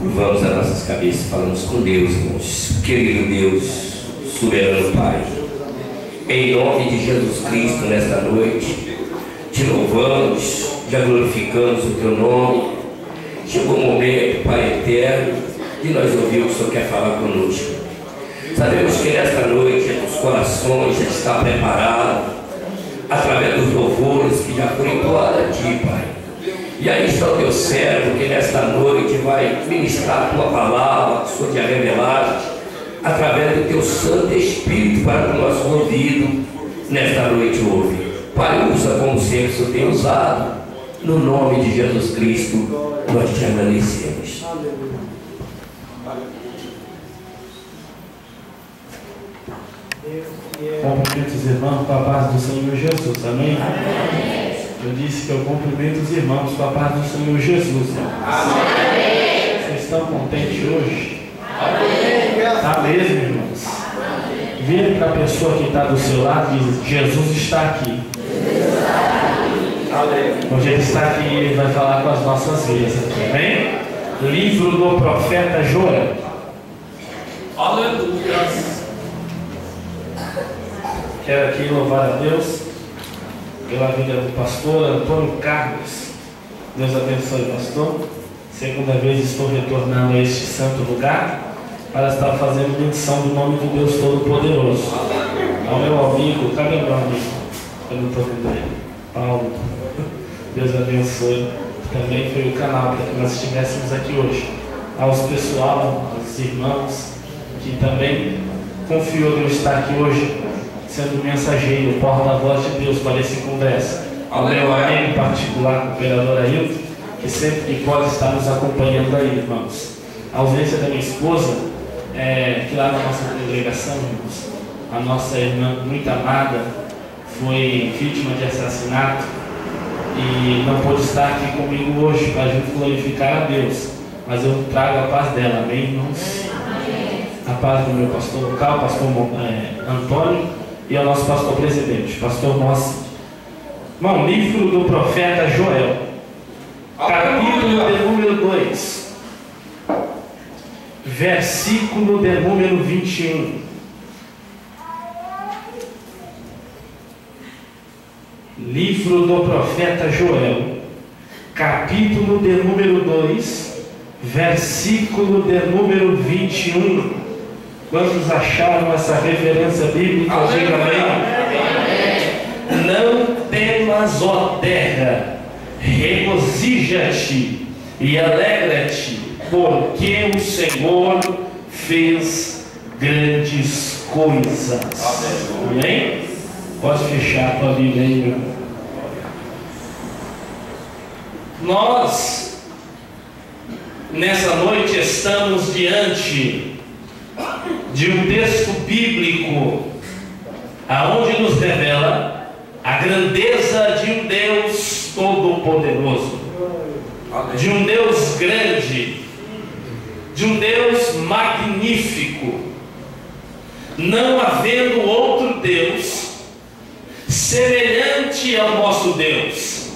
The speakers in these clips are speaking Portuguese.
Curvamos as nossas cabeças e falamos com Deus, irmãos. Querido Deus, soberano Pai, em nome de Jesus Cristo, nesta noite, te louvamos, já glorificamos o teu nome. Chegou o momento, Pai eterno, de nós ouvir o que o Senhor quer falar conosco. Sabemos que nesta noite os corações já estão preparados através dos louvores que já foram entoados a ti, Pai. E aí está o teu servo que nesta noite vai ministrar a tua palavra, que o Senhor te revelaste, através do teu Santo Espírito para o nosso ouvido nesta noite ouve. Pai, usa como sempre o Senhor tem usado. No nome de Jesus Cristo, nós te agradecemos. Cumprimento os irmãos com a paz do Senhor Jesus, amém? Eu disse que eu cumprimento os irmãos com a paz do Senhor Jesus. Amém. Vocês estão contentes hoje? Amém. Está mesmo, irmãos? Vira para a pessoa que está do seu lado e diz: Jesus está aqui. Hoje ele está aqui e ele vai falar com as nossas vidas aqui, amém? Livro do profeta Joel. Aleluia. Quero aqui louvar a Deus pela vida do pastor Antônio Carlos. Deus abençoe, pastor. Segunda vez estou retornando a este santo lugar para estar fazendo menção do nome de Deus Todo-Poderoso. Ao meu amigo, cadê meu amigo? Eu não estou vendo ele. Paulo. Deus abençoe. Também foi o canal para que nós estivéssemos aqui hoje. Aos pessoal, aos irmãos que também confiou de eu estar aqui hoje, sendo mensageiro, porta-voz de Deus para esse congresso. Ao meu amigo em particular, o operador Ailton, que sempre que pode estar nos acompanhando aí, irmãos. A ausência da minha esposa, que lá na nossa congregação, irmãos, a nossa irmã muito amada foi vítima de assassinato e não pôde estar aqui comigo hoje para a gente glorificar a Deus. Mas eu trago a paz dela, amém, irmãos? A paz do meu pastor local, pastor Antônio, e ao nosso pastor presidente, pastor Mossi. Irmão, livro do profeta Joel, capítulo de número 2, versículo de número 21. Livro do profeta Joel, capítulo de número 2, versículo de número 21. Quantos acharam essa referência bíblica? Diga amém. Não temas, ó terra, regozija-te e alegra-te, porque o Senhor fez grandes coisas. Amém? Pode fechar a tua Bíblia aí, meu irmão. Nós, nessa noite, estamos diante de um texto bíblico aonde nos revela a grandeza de um Deus todo-poderoso, de um Deus grande, de um Deus magnífico, não havendo outro Deus semelhante ao nosso Deus,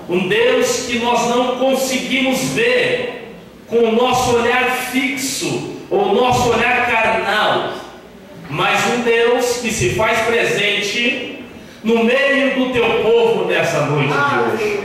um Deus que nós não conseguimos ver com o nosso olhar fixo ou nosso olhar carnal, mas um Deus que se faz presente no meio do teu povo nessa noite de hoje.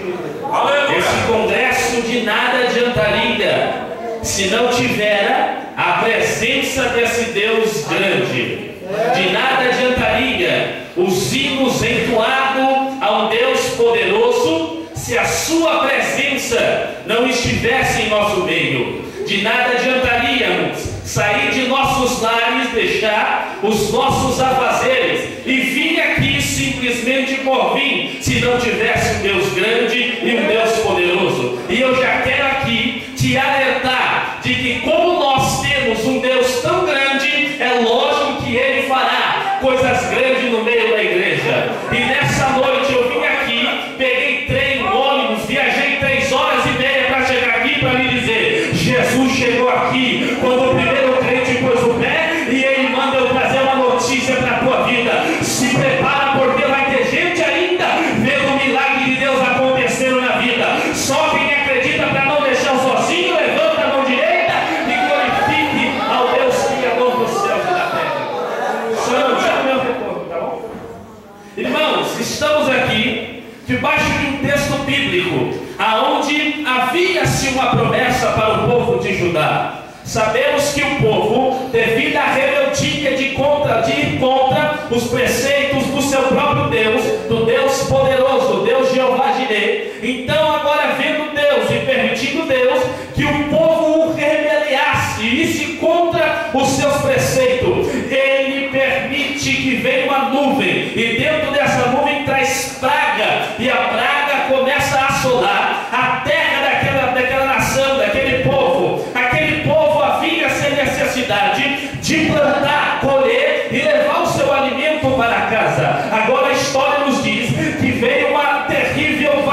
Esse congresso de nada adiantaria se não tiver a presença desse Deus grande. De nada adiantaria os hinos entoados a um Deus poderoso se a sua presença não estivesse em nosso meio. De nada adiantaríamos sair de nossos lares, deixar os nossos afazeres e vir aqui simplesmente por vir, se não tivesse um Deus grande e um Deus poderoso. E eu já quero aqui te alertar de que, como nós temos um Deus tão grande, é lógico que Ele fará coisas grandes no meio da igreja. E nessa noite eu vim aqui, peguei trem, ônibus, viajei 3 horas e meia para chegar aqui para lhe dizer: Jesus chegou aqui. Quando o primeiro crente pôs o pé, e Ele manda eu trazer uma notícia para a tua vida. Se prepara, porque vai ter gente ainda vendo o milagre de Deus acontecendo na vida. Só quem acredita, para não deixar sozinho, levanta a mão direita tinha uma promessa para o povo de Judá. Sabemos que o povo, devido à rebeldia de ir contra os preceitos do seu próprio Deus, do Deus poderoso, Deus Jeová Jireh, então agora vendo Deus e permitindo Deus que o povo o rebeliasse e isse contra os seus preceitos, Ele permite que venha uma nuvem, e dentro dessa nuvem traz praga, e a praga começa a assolar a terra daquela nação, daquele povo. Aquele povo havia sem necessidade de plantar, colher e levar o seu alimento para casa. Agora a história nos diz que veio uma terrível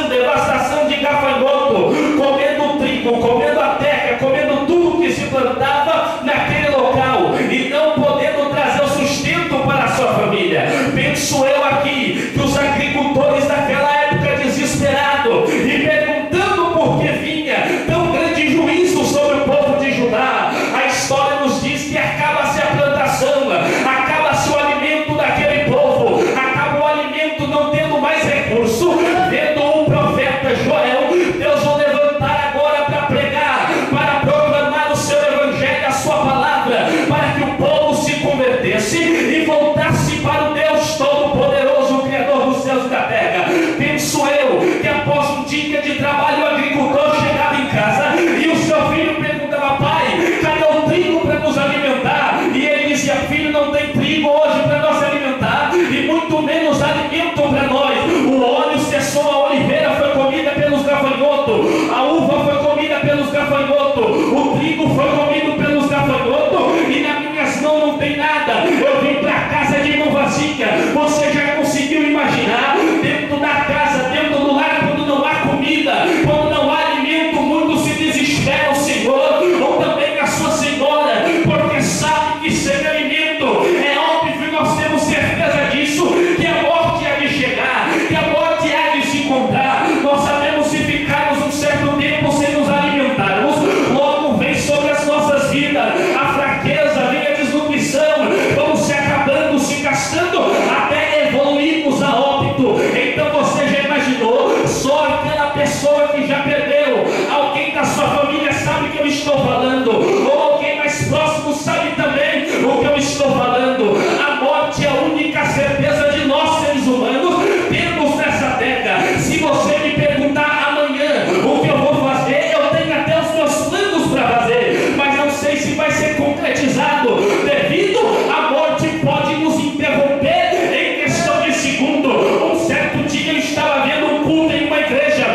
devastação de gafanhoto, comendo trigo, comendo a terra, comendo tudo que se plantava naquele local, e não podendo trazer o sustento para a sua família. Penso eu aqui que os agricultores daquela época, desesperados e perguntando por que vinha tão grande juízo sobre o povo de Judá, a história nos diz que acaba-se a plantação, acaba-se o alimento daquele povo, acaba o alimento, não tendo mais recurso. Vendo o profeta Joel, Deus o levantar agora para pregar, para proclamar o seu evangelho, a sua palavra, para que o povo se convertesse e voltasse para o Deus Todo-Poderoso, o Criador dos céus e da terra. Penso eu que após um dia de trabalho, o agricultor chegava em casa e o seu filho perguntava: pai, cadê o trigo para nos alimentar? E ele dizia: filho, não tem trigo hoje para nos alimentar, e muito menos alimento para nós. O óleo cessou, a oliveira foi comida pelos gafanhotos, a uva foi comida pelos gafanhotos, o trigo foi comido pelos gafanhotos, e nas minhas mãos não tem nada. Eu vim para a casa de mão vazia. Você já conseguiu imaginar dentro da casa, dentro do lar, quando não há comida, quando não há alimento, muitos se desesperam, Senhor, ou também a sua senhora, porque sabe que sem alimento, é óbvio, nós temos certeza disso, que a morte há de chegar, que a morte há de se encontrar. Nós sabemos, se ficarmos um certo tempo sem nos alimentarmos, logo vem sobre as nossas vidas a fraqueza, vem a desnutrição, vamos se acabando, se gastando, até evoluirmos a óbito. Então você já imaginou? Só aquela pessoa que já perdeu, alguém da sua família sabe o que eu estou falando, ou alguém mais próximo sabe também o que eu estou falando. A morte é a única certeza de nós, seres humanos, temos nessa terra. Se você me perguntar amanhã o que eu vou fazer, eu tenho até os meus planos para fazer, mas não sei se vai ser concretizado, devido à morte pode nos interromper em questão de segundo. Um certo dia eu estava vendo um culto em uma igreja,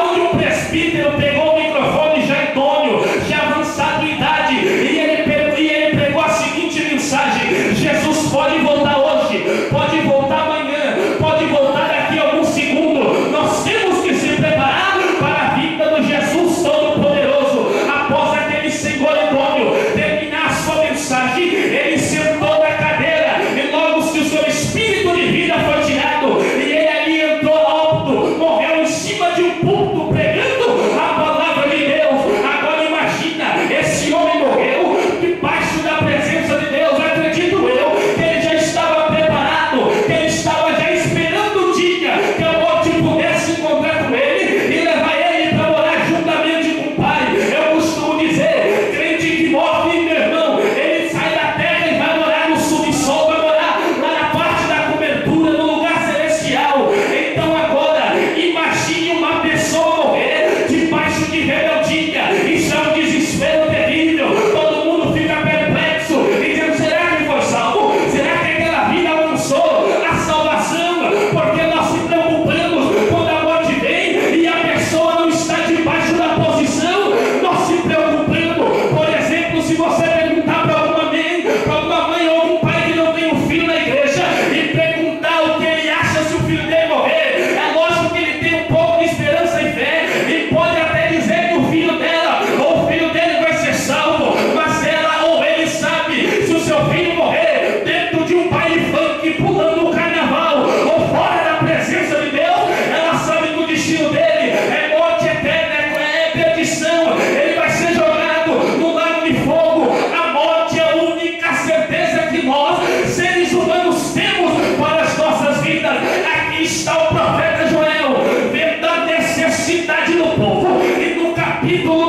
onde um presbítero pegou o microfone já idôneo, já avançado E por